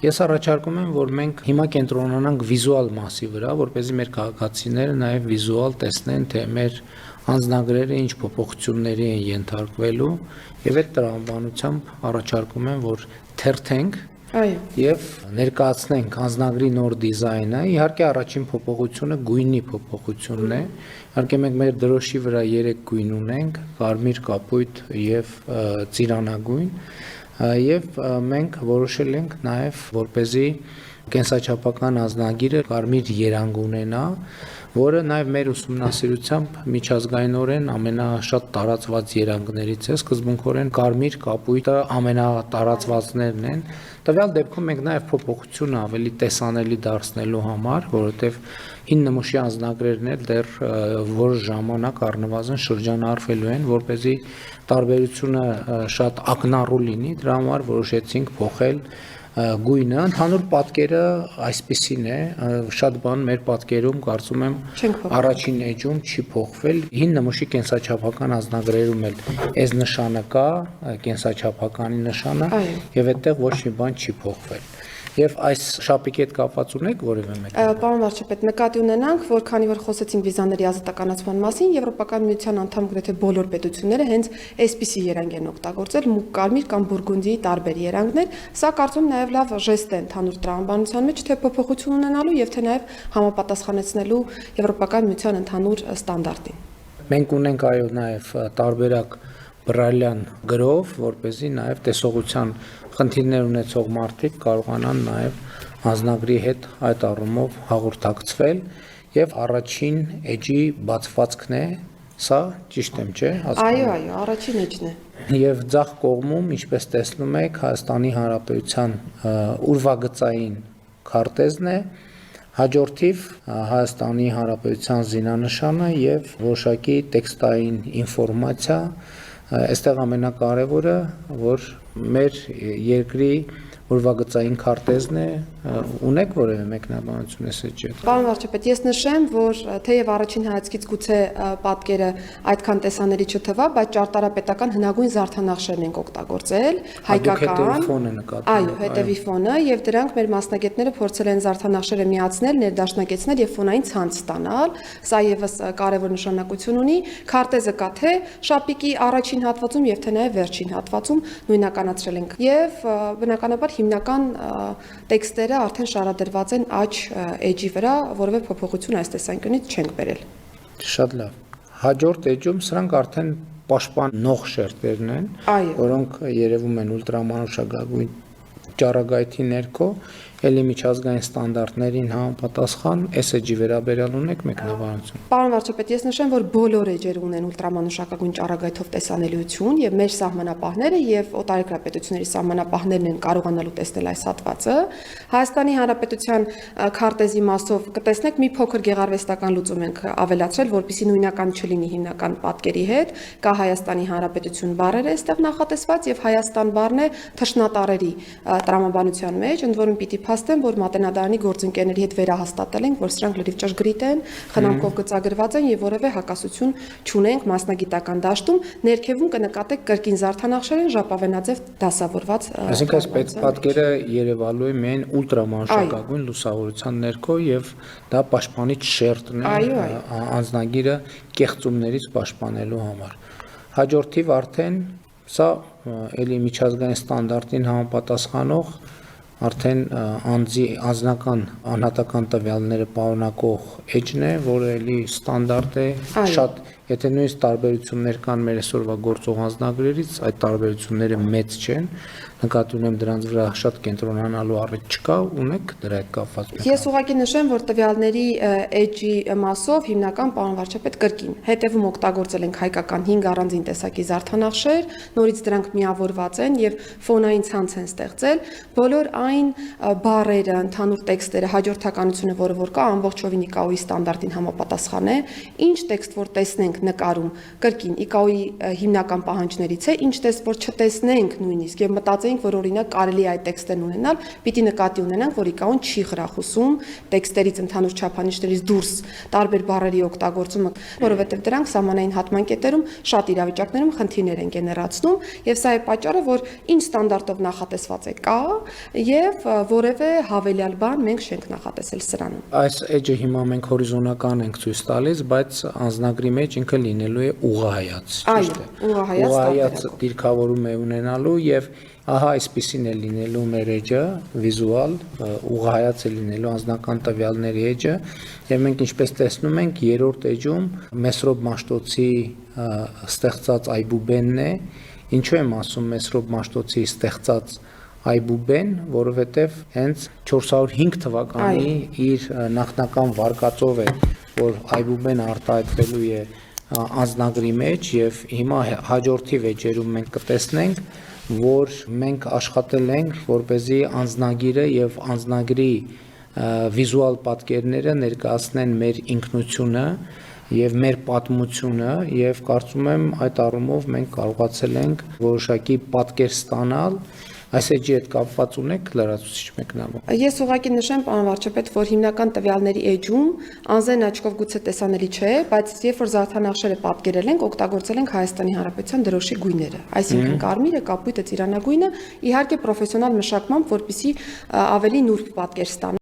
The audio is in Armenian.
Ես առաջարկում եմ, որ մենք հիմա կենտրոնանանք վիզուալ մասի վրա, որպեսզի մեր քաղաքացիները նաև վիզուալ տեսնեն, թե մեր անձնագրերը ինչ փոփոխությունների են ենթարկվելու, եւ այդ տրամաբանությամբ առաջարկում եմ, որ թերթենք եւ ներկայացնենք անձնագրի նոր դիզայնը։ Իհարկե առաջին փոփոխությունը գույնի փոփոխությունն է։ Իհարկե մենք մեր դրոշի վրա 3 գույն ունենք՝ կարմիր, կապույտ եւ ծիրանագույն, եւ մենք որոշել ենք նաեւ, որպեսզի կենսաչափական անձնագիրը կարմիր երանգ ունենա, որը նաև մեր ուսումնասիրությամբ միջազգայինորեն ամենաշատ տարածված երանգներից է, սկզբունքորեն կարմիր կապույտը ամենատարածվածներն են։ Տվյալ դեպքում մենք նաև փոփոխությունը ավելի տեսանելի դարձնելու համար, որովհետև հին նմուշի անձնագրերն էլ դեռ որոշ ժամանակ առնվազն շրջանառվելու են, որպեսզի տարբերությունը շատ ակնառու լինի, դրա համար որոշեցինք փոխել գույնը, ընդհանուր պատկերը այսպիսին է, շատ բան մեր պատկերում կարծում եմ առաջին էջում չի փոխվել, հին նմուշի կենսաչափական անձնագրերում էլ այս նշանը կա, կենսաչափականի նշանը, եւ այդտեղ ոչ մի բան չի փոխվել։ Եվ այս շապիկի հետ կապված ունեք որևէ մեկ։ Պարոն վարչապետ, նկատի ունենանք, որ քանի որ խոսեցինք վիզաների ազատականացման մասին, Եվրոպական միության անդամ գրեթե բոլոր պետությունները հենց այսպիսի երանգ են օգտագործել, մուգ կարմիր կամ բուրգունդիի տարբեր երանգներ, սա կարծում նաև լավ ժեստ է ընդհանուր տրամաբանության մեջ, թե փոփոխություն ունենալու եւ թե նաև համապատասխանեցնելու Եվրոպական միության ընդհանուր ստանդարտին։ Մենք ունենք այո նաև տարբերակ բրայլյան գրով, որպեսզի նաև տեսողության խնդիրներ ունեցող մարդիկ կարողանան նաև անձնագրի հետ այդ առումով հաղորդակցվել եւ առաջին էջի բացվածքն է, սա ճիշտ եմ, չէ՞, Այո, առաջին էջն է։ Եվ ձախ կողմում, ինչպես տեսնում եք, Հայաստանի Հանրապետության ուրվագծային քարտեզն է, հաջորդիվ Հայաստանի Հանրապետության զինանշանը եւ որոշակի տեքստային ինֆորմացիա։ Այստեղ ամենակարևորը, որ մեր երկրի ուրվագծային քարտեզն է, ունեք որևէ մեկնաբանություն այս էջի։ Պարոն վարչապետ, ես նշեմ, որ թեև առաջին հայացքից գուցե պատկերը այդքան տեսանելի չթվա, բայց ճարտարապետական հնագույն զարդանախշերն ենք օգտագործել, հայկական, այո, հետևի ֆոնը, եւ դրանք մեր մասնագետները փորձել են զարդանախշերը միացնել, ներդաշնակեցնել եւ ֆոնային ցանց ստանալ։ Սա եւս կարևոր նշանակություն ունի։ Քարտեզը կա թե շապիկի առաջին հատվածում եւ թե նաեւ վերջին հատվածում նույնականացրել ենք։ Եվ բնականաբար հիմնական տեքստերը արդեն շարադրված են աջ էջի վրա, որևէ փոփոխություն այս տեսանկյունից չենք բերել։ Շատ լավ։ Հաջորդ էջում սրանք արդեն պաշտպանող շերտերն են, որոնք երևում են ուլտրամանուշակագույն ճառագայթի ներքո, ելի միջազգային ստանդարտներին համապատասխան այս էջի վերաբերյալ ունեք մեկնաբանություն։ Պարոն վարչապետ, ես նշեմ, որ բոլոր էջերը ունեն ուլտրամանուշակագույն ճառագայթով տեսանելիություն եւ մեր սահմանապահները եւ օտարերկրապետությունների սահմանապահներն են կարողանալու տեսնել այս հատվածը։ Հայաստանի Հանրապետության քարտեզի մասով կտեսնեք մի փոքր գեղարվեստական լուծում ենք ավելացրել, որպեսզի նույնական չլինի հիմնական պատկերի հետ։ Կա Հայաստանի Հանրապետություն բառերը այստեղ նախատեսված եւ Հայաստան բառն է թշնատարերի տրամաբանության մեջ, ընդ որում պիտի փաստեմ, որ Մատենադարանի գործընկերների հետ վերահաստատել ենք, որ սրանք լրիվ ճշգրիտ են, խնամքով գծագրված են եւ որևէ հակասություն չունենք մասնագիտական դաշտում, ներքևում կնկատեք կրկին զարդանախշեր են ժապավենաձև դասավորված։ Այսինքն այս պատկերը երևալու է միայն ուլտրամանուշակագույն լուսավորության ներքո եւ դա պաշտպանիչ շերտն է անձնագիրը կեղծումներից պաշտպանելու համար։ Հաջորդիվ արդեն սա էլի միջազգային ստանդարտին համապատասխանող արդեն անձնական անհատական տվյալները պարունակող էջն է, որը էլի ստանդարտ է, շատ, եթե նույնիսկ տարբերություններ կան մեր այսօրվա գործող անձնագրերից, այդ տարբերությունները մեծ չեն, նկատի ունեմ դրանց վրա շատ կենտրոնանալու առիթ չկա, ունեք դրա հետ կապված։ Ես ուղղակի նշեմ, որ տվյալների էջի մասով հիմնական պարոն վարչապետ կրկին հետևում օգտագործել ենք հայկական 5 առանձին տեսակի զարդանախշեր, նորից դրանք միավորված են եւ ֆոնային ցանց են ստեղծել, բոլոր այն բառերը, ընդհանուր տեքստերը, հաջորդականությունը, որը որ կա, ամբողջովին ԻԿԱՕ-ի ստանդարտին համապատասխան է, ինչ տեքստ որ տեսնենք ենք նկարում կրկին ICAO-ի հիմնական պահանջներից է, ինչ տես որ չտեսնենք նույնիսկ եւ մտածեինք, որ օրինակ կարելի է այդ տեքստերն ունենալ, պիտի նկատի ունենանք, որ ICAO-ն չի խրախուսում տեքստերից ընդհանուր չափանիշներից դուրս տարբեր բառերի օգտագործումը, որովհետեւ դրանք սահմանային հատման կետերում շատ իրավիճակներում խնդիրներ են գեներացնում եւ սա է պատճառը, որ ինչ ստանդարտով նախատեսված է կա եւ որևէ հավելյալ բան մենք չենք նախատեսել սրանում։ Այս edge-ը հիմա մենք հորիզոնական ենք ցույց տալիս, բայց անձնագրի մեջ ինքը լինելու է ուղղահայաց, ճիշտ է։ Ուղղահայաց դիրքավորում է ունենալու եւ ահա այսպեսին է լինելու մեր edge-ը, վիզուալ, ուղղահայաց է լինելու անձնական տվյալների edge-ը եւ մենք ինչպես տեսնում ենք երրորդ edge-ում Մեսրոբ Մաշտոցի ստեղծած այբուբենն է։ Ինչու եմ ասում Մեսրոբ Մաշտոցի ստեղծած այբուբեն, որովհետև հենց 405 թվականի իր նախնական վարկածով է, որ այբուբենը արտահայտվելու է անձնագրի մեջ եւ հիմա հաջորդի վեճերում մենք կտեսնենք, որ մենք աշխատել ենք, որպեսզի անձնագիրը եւ անձնագրի վիզուալ պատկերները ներկայացնեն մեր ինքնությունը եւ մեր պատմությունը եւ կարծում եմ այդ առումով մենք կարողացել ենք որոշակի պատկեր ստանալ այս edge-ի հետ կապված ունեք լրացուցիչ մեկնաբան։ Ես ուղղակի նշեմ, պարոն վարչապետ, որ հիմնական տվյալների edge-ում անձեն աչքով գուցե տեսանելի չէ, բայց երբ որ զարդանախշերը պատկերել ենք, օգտագործել ենք Հայաստանի Հանրապետության դրոշի գույները, այսինքն կարմիրը, կապույտը, ծիրանագույնը, իհարկե պրոֆեսիոնալ մշակմամբ, որպեսզի ավելի նուրբ պատկեր ստանա